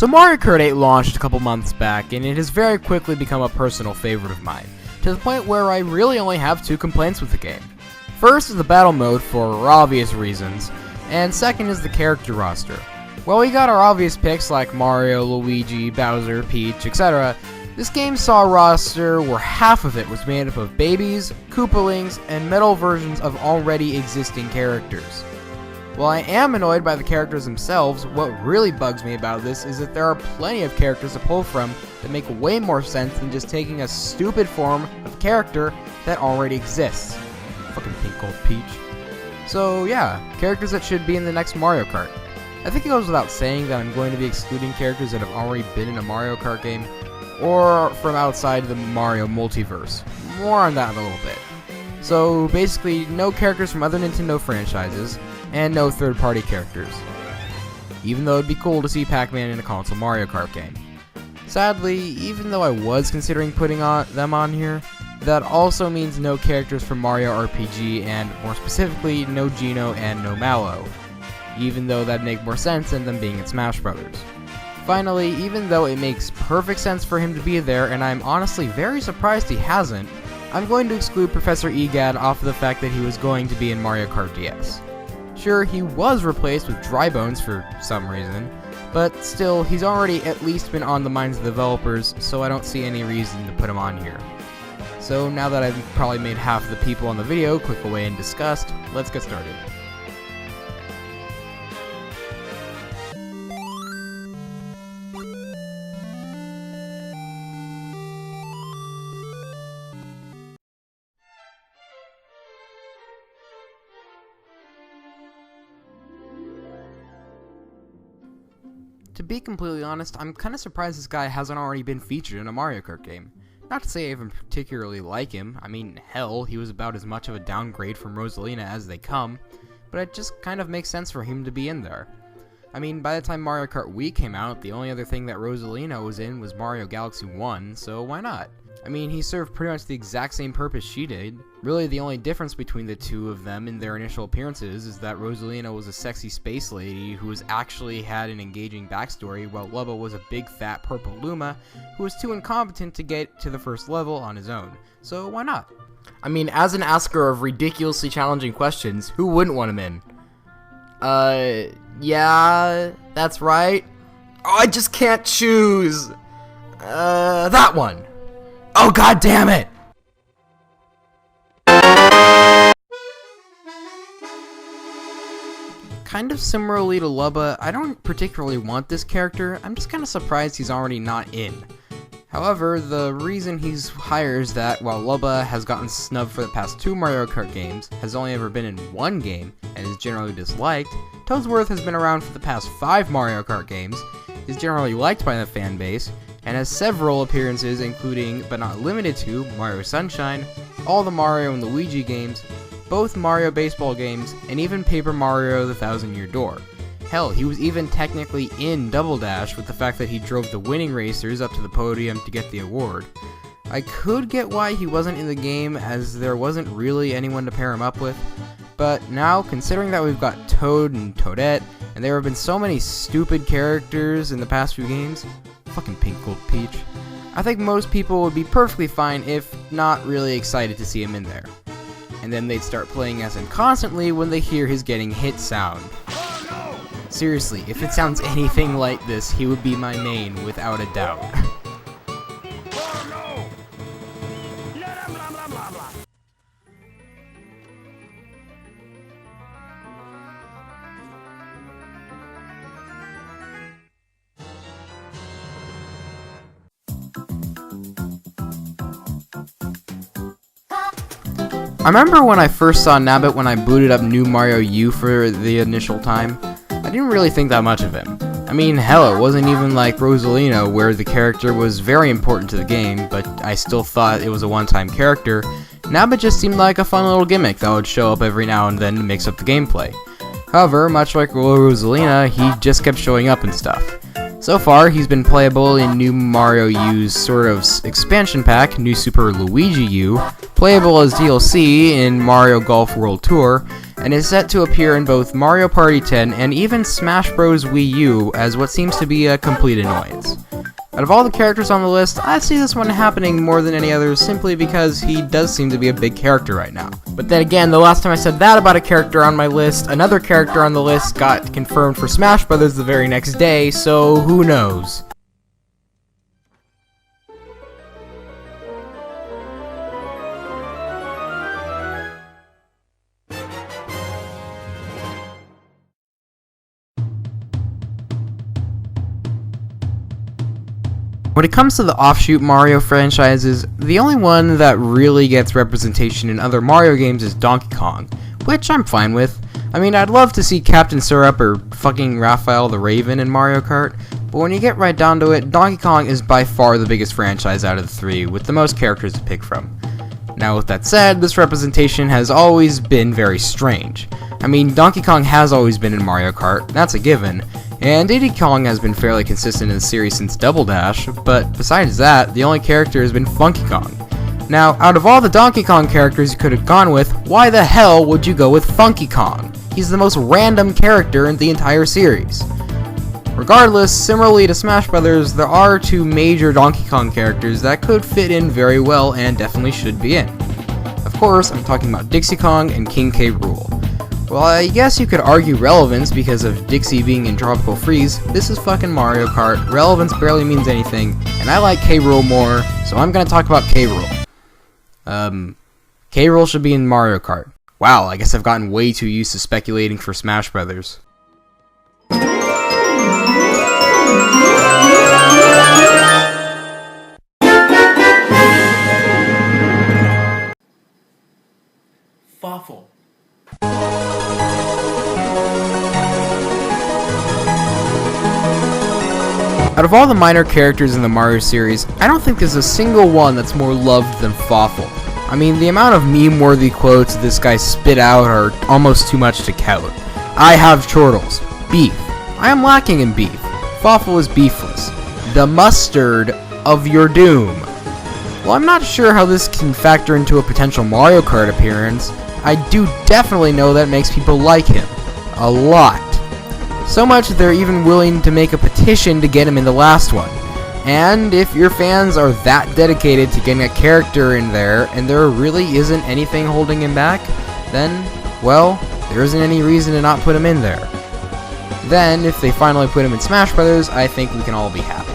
So Mario Kart 8 launched a couple months back, and it has very quickly become a personal favorite of mine, to the point where I really only have two complaints with the game. First is the battle mode for obvious reasons, and second is the character roster. While we got our obvious picks like Mario, Luigi, Bowser, Peach, etc., this game saw a roster where half of it was made up of babies, Koopalings, and metal versions of already existing characters. While I am annoyed by the characters themselves, what really bugs me about this is that there are plenty of characters to pull from that make way more sense than just taking a stupid form of character that already exists. Fucking pink gold Peach. So yeah, characters that should be in the next Mario Kart. I think it goes without saying that I'm going to be excluding characters that have already been in a Mario Kart game, or from outside the Mario multiverse. More on that in a little bit. So basically, no characters from other Nintendo franchises, and no third-party characters. Even though it'd be cool to see Pac-Man in a console Mario Kart game. Sadly, even though I was considering putting them on here, that also means no characters from Mario RPG, and more specifically, no Geno and no Mallow. Even though that'd make more sense than them being in Smash Brothers. Finally, even though it makes perfect sense for him to be there, and I'm honestly very surprised he hasn't, I'm going to exclude Professor Egad off of the fact that he was going to be in Mario Kart DS. Sure, he was replaced with Dry Bones for some reason, but still, he's already at least been on the minds of the developers, so I don't see any reason to put him on here. So now that I've probably made half of the people on the video click away in disgust, let's get started. To be completely honest, I'm kinda surprised this guy hasn't already been featured in a Mario Kart game. Not to say I even particularly like him, I mean, hell, he was about as much of a downgrade from Rosalina as they come, but it just kind of makes sense for him to be in there. I mean, by the time Mario Kart Wii came out, the only other thing that Rosalina was in was Mario Galaxy 1, so why not? I mean, he served pretty much the exact same purpose she did. Really, the only difference between the two of them in their initial appearances is that Rosalina was a sexy space lady who actually had an engaging backstory, while Lubba was a big fat purple Luma who was too incompetent to get to the first level on his own. So why not? I mean, as an asker of ridiculously challenging questions, who wouldn't want him in? Yeah, that's right. Oh, I just can't choose. That one. Oh, god damn it! Kind of similarly to Lubba, I don't particularly want this character. I'm just kind of surprised he's already not in. However, the reason he's hired is that while Lubba has gotten snubbed for the past 2 Mario Kart games, has only ever been in 1 game, and is generally disliked, Toadsworth has been around for the past 5 Mario Kart games, is generally liked by the fan base, and has several appearances including, but not limited to, Mario Sunshine, all the Mario and Luigi games, both Mario baseball games, and even Paper Mario the Thousand Year Door. Hell, he was even technically in Double Dash with the fact that he drove the winning racers up to the podium to get the award. I could get why he wasn't in the game as there wasn't really anyone to pair him up with, but now, considering that we've got Toad and Toadette, and there have been so many stupid characters in the past few games, fucking pink gold Peach, I think most people would be perfectly fine if not really excited to see him in there. And then they'd start playing as him constantly when they hear his getting hit sound. Seriously, if it sounds anything like this, he would be my main without a doubt. I remember when I first saw Nabbit when I booted up New Mario U for the initial time, I didn't really think that much of him. I mean, hell, it wasn't even like Rosalina where the character was very important to the game, but I still thought it was a one-time character. Nabbit just seemed like a fun little gimmick that would show up every now and then to mix up the gameplay. However, much like Rosalina, he just kept showing up and stuff. So far, he's been playable in New Mario U's sort of expansion pack, New Super Luigi U, playable as DLC in Mario Golf World Tour, and is set to appear in both Mario Party 10 and even Smash Bros. Wii U as what seems to be a complete annoyance. Out of all the characters on the list, I see this one happening more than any others simply because he does seem to be a big character right now. But then again, the last time I said that about a character on my list, another character on the list got confirmed for Smash Bros. The very next day, so who knows? When it comes to the offshoot Mario franchises, the only one that really gets representation in other Mario games is Donkey Kong, which I'm fine with. I mean, I'd love to see Captain Syrup or fucking Raphael the Raven in Mario Kart, but when you get right down to it, Donkey Kong is by far the biggest franchise out of the three, with the most characters to pick from. Now with that said, this representation has always been very strange. I mean, Donkey Kong has always been in Mario Kart, that's a given, and Diddy Kong has been fairly consistent in the series since Double Dash, but besides that, the only character has been Funky Kong. Now, out of all the Donkey Kong characters you could have gone with, why the hell would you go with Funky Kong? He's the most random character in the entire series. Regardless, similarly to Smash Bros., there are two major Donkey Kong characters that could fit in very well and definitely should be in. Of course, I'm talking about Dixie Kong and King K. Rool. Well, I guess you could argue relevance because of Dixie being in Tropical Freeze. This is fucking Mario Kart. Relevance barely means anything, and I like K. Rool more, so I'm gonna talk about K. Rool. K. Rool should be in Mario Kart. Wow, I guess I've gotten way too used to speculating for Smash Brothers. Fawful. Out of all the minor characters in the Mario series, I don't think there's a single one that's more loved than Fawful. I mean, the amount of meme-worthy quotes this guy spit out are almost too much to count. I have chortles. Beef. I am lacking in beef. Fawful is beefless. The mustard of your doom. While I'm not sure how this can factor into a potential Mario Kart appearance, I do definitely know that makes people like him. A lot. So much that they're even willing to make a petition to get him in the last one. And if your fans are that dedicated to getting a character in there, and there really isn't anything holding him back, then, well, there isn't any reason to not put him in there. Then, if they finally put him in Smash Bros., I think we can all be happy.